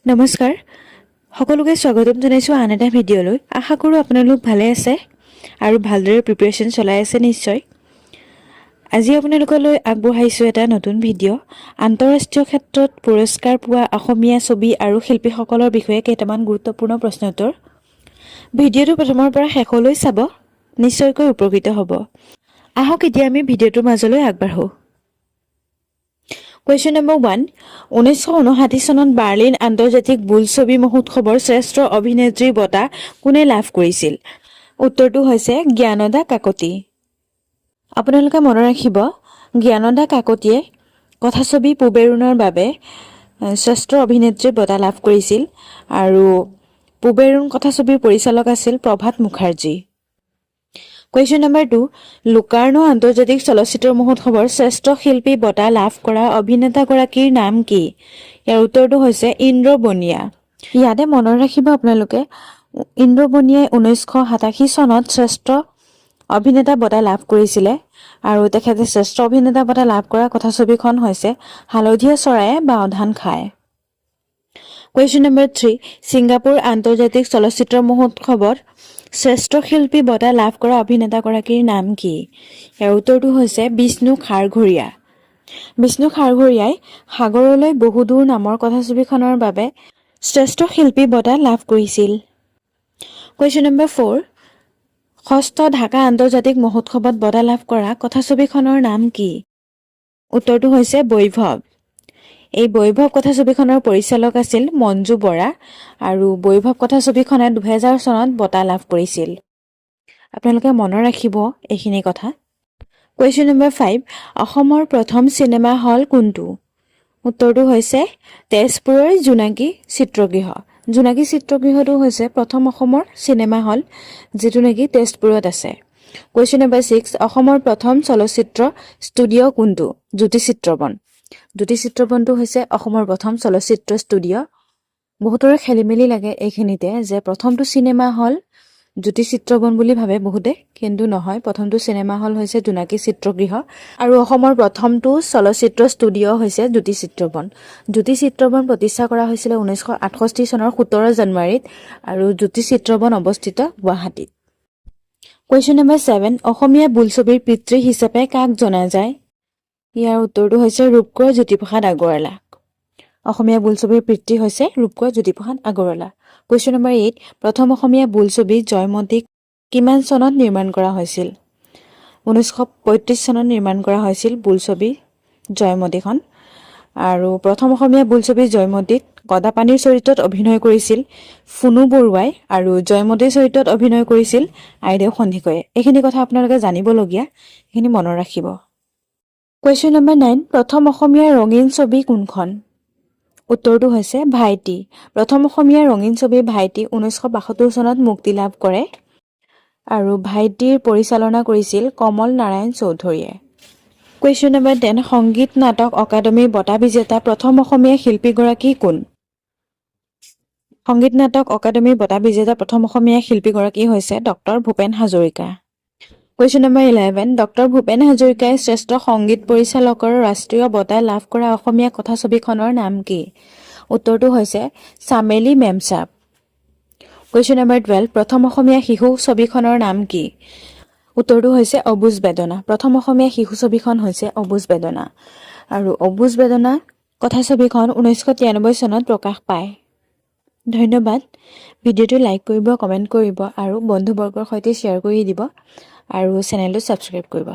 নমস্কাৰ সকলোকে স্বাগতম জনাইছো আন এটা ভিডিঅ'লৈ আশা কৰো আপোনালোক ভালে আছে আৰু ভালদৰে প্ৰিপাৰেচন চলাই আছে নিশ্চয় আজি আপোনালোকলৈ আগবঢ়াইছো এটা নতুন ভিডিঅ' আন্তঃৰাষ্ট্ৰীয় ক্ষেত্ৰত পুৰস্কাৰ পোৱা অসমীয়া ছবি আৰু শিল্পীসকলৰ বিষয়ে কেইটামান গুৰুত্বপূৰ্ণ প্ৰশ্ন উত্তৰ ভিডিঅ'টো প্ৰথমৰ পৰা শেষলৈ চাব নিশ্চয়কৈ উপকৃত হ'ব আহক এতিয়া আমি ভিডিঅ'টোৰ মাজলৈ আগবাঢ়ো Question number 1 1959 চনত বাৰ্লিন আন্তৰ্জাতিক বোলছবি মহোৎসৱৰ শ্ৰেষ্ঠ অভিনেত্ৰী বঁটা কোনে লাভ কৰিছিল উত্তৰটো হৈছে জ্ঞানদা কাকতি আপোনালোকে মনত ৰাখিব জ্ঞানদা কাকতিয়ে কথাছবি পুবেৰুণৰ বাবে শ্ৰেষ্ঠ অভিনেত্ৰী বঁটা লাভ কৰিছিল আৰু পুবেৰুণ কথাছবিৰ পৰিচালক আছিল প্ৰভাত মুখাৰ্জী Question number 2 লুকাৰ্নো আন্তৰ্জাতিক চলচ্চিত্ৰ মহোৎসৱৰ শ্ৰেষ্ঠ শিল্পী বঁটা লাভ কৰা অভিনেতাগৰাকীৰ নাম কি ইয়াৰ উত্তৰটো হৈছে ইন্দ্ৰ বনিয়া ইয়াতে মনত ৰাখিব আপোনালোকে ইন্দ্ৰ বনিয়াই 1987 চনত শ্ৰেষ্ঠ অভিনেতা বঁটা লাভ কৰিছিল আৰু তেখেতে শ্ৰেষ্ঠ অভিনেতা বঁটা লাভ কৰা কথাছবিখন হৈছে হালধীয়া চৰায়ে বা অধান খায় Question number 3 ছিংগাপুৰ আন্তৰ্জাতিক চলচ্চিত্ৰ মহোৎসৱৰ শ্ৰেষ্ঠ শিল্পী বঁটা লাভ কৰা অভিনেতাগৰাকীৰ নাম কি ইয়াৰ উত্তৰটো হৈছে বিষ্ণু খাৰঘৰীয়া বিষ্ণু খাৰঘৰীয়াই সাগৰলৈ বহুদূৰ নামৰ কথাছবিখনৰ বাবে শ্ৰেষ্ঠ শিল্পী বঁটা লাভ কৰিছিল Question number 4 ষষ্ঠ ঢাকা আন্তৰ্জাতিক মহোৎসৱত বঁটা লাভ কৰা কথাছবিখনৰ নাম কি উত্তৰটো হৈছে বৈভৱ এই বৈভৱ কথাছবিখনৰ পৰিচালক আছিল মঞ্জু বৰা আৰু বৈভৱ কথাছবিখনে 2000 চনত বঁটা লাভ কৰিছিল আপোনালোকে মনত ৰাখিব এইখিনি কথা Question number 5 অসমৰ প্ৰথম চিনেমা হল কোনটো উত্তৰটো হৈছে তেজপুৰৰ জোনাকী চিত্ৰগৃহ জোনাকী চিত্ৰগৃহটো হৈছে প্ৰথম অসমৰ চিনেমা হল যেটো নেকি তেজপুৰত আছে Question number 6 অসমৰ প্ৰথম চলচ্চিত্ৰ ষ্টুডিঅ কোনটো জ্যোতি চিত্ৰবন জ্যোতি চিত্ৰবনটো হৈছে অসমৰ প্ৰথম চলচ্চিত্ৰ ষ্টুডিঅ বহুতৰে খেলিমেলি লাগে এইখিনিতে যে প্ৰথমটো চিনেমা হল জ্যোতি চিত্ৰবন বুলি ভাবে বহুতে কিন্তু নহয় প্ৰথমটো চিনেমা হল হৈছে জোনাকী চিত্ৰগৃহ আৰু অসমৰ প্ৰথমটো চলচ্চিত্ৰ ষ্টুডিঅ হৈছে জ্যোতি চিত্ৰবন প্ৰতিষ্ঠা কৰা হৈছিল 1968 চনৰ 17 জানুৱাৰীত আৰু জ্যোতি চিত্ৰবন অৱস্থিত গুৱাহাটীত Question number 7 অসমীয়া বোলছবিৰ পিতৃ হিচাপে কাক জনা যায় ইয়াৰ উত্তৰটো হৈছে ৰূপকোঁৱৰ জ্যোতিপ্ৰসাদ আগৰৱালা অসমীয়া বোলছবিৰ পিতৃ হৈছে ৰূপকোঁৱৰ জ্যোতিপ্ৰসাদ আগৰৱালা Question number 8 প্ৰথম অসমীয়া বোলছবি জয়মতীক কিমান চনত নিৰ্মাণ কৰা হৈছিল 1935 চনত নিৰ্মাণ কৰা হৈছিল বোলছবি জয়মতীখন আৰু প্ৰথম অসমীয়া বোলছবি জয়মতীত গদাপানীৰ চৰিত্ৰত অভিনয় কৰিছিল ফুনু বৰুৱাই আৰু জয়মতীৰ চৰিত্ৰত অভিনয় কৰিছিল আইদেউ সন্ধিকৈয়ে এইখিনি কথা আপোনালোকে জানিবলগীয়া এইখিনি মনত ৰাখিব Question number 9 প্ৰথম অসমীয়া ৰঙীন ছবি কোনখন উত্তৰটো হৈছে ভাইটি প্ৰথম অসমীয়া ৰঙীন ছবি ভাইটি 1972 চনত মুক্তি লাভ কৰে আৰু ভাইটিৰ পৰিচালনা কৰিছিল কমল নাৰায়ণ চৌধুৰীয়ে Question number 10 সংগীত নাটক অকাডেমী বঁটা বিজেতা প্ৰথম অসমীয়া শিল্পীগৰাকী কোন সংগীত নাটক অকাডেমী বঁটা বিজেতা প্ৰথম অসমীয়া শিল্পীগৰাকী হৈছে doctor Bhupen Hazarika Question number 11 doctor Bhupen হাজৰিকাই শ্ৰেষ্ঠ সংগীত পৰিচালকৰ ৰাষ্ট্ৰীয় বঁটা লাভ কৰা অসমীয়া কথাছবিখনৰ নাম কি উত্তৰটো হৈছে চামেলি মেমচাপ Question number 12 প্ৰথম অসমীয়া শিশু ছবিখনৰ নাম কি উত্তৰটো হৈছে অবুজ বেদনা প্ৰথম অসমীয়া শিশু ছবিখন হৈছে অবুজ বেদনা আৰু অবুজ বেদনা কথাছবিখন 1993 চনত প্ৰকাশ পায় ধন্যবাদ ভিডিঅ'টো লাইক কৰিব কমেন্ট কৰিব আৰু বন্ধুবৰ্গৰ সৈতে শ্বেয়াৰ কৰি দিব আৰু চেনেলটো সাবস্ক্ৰাইব কৰিব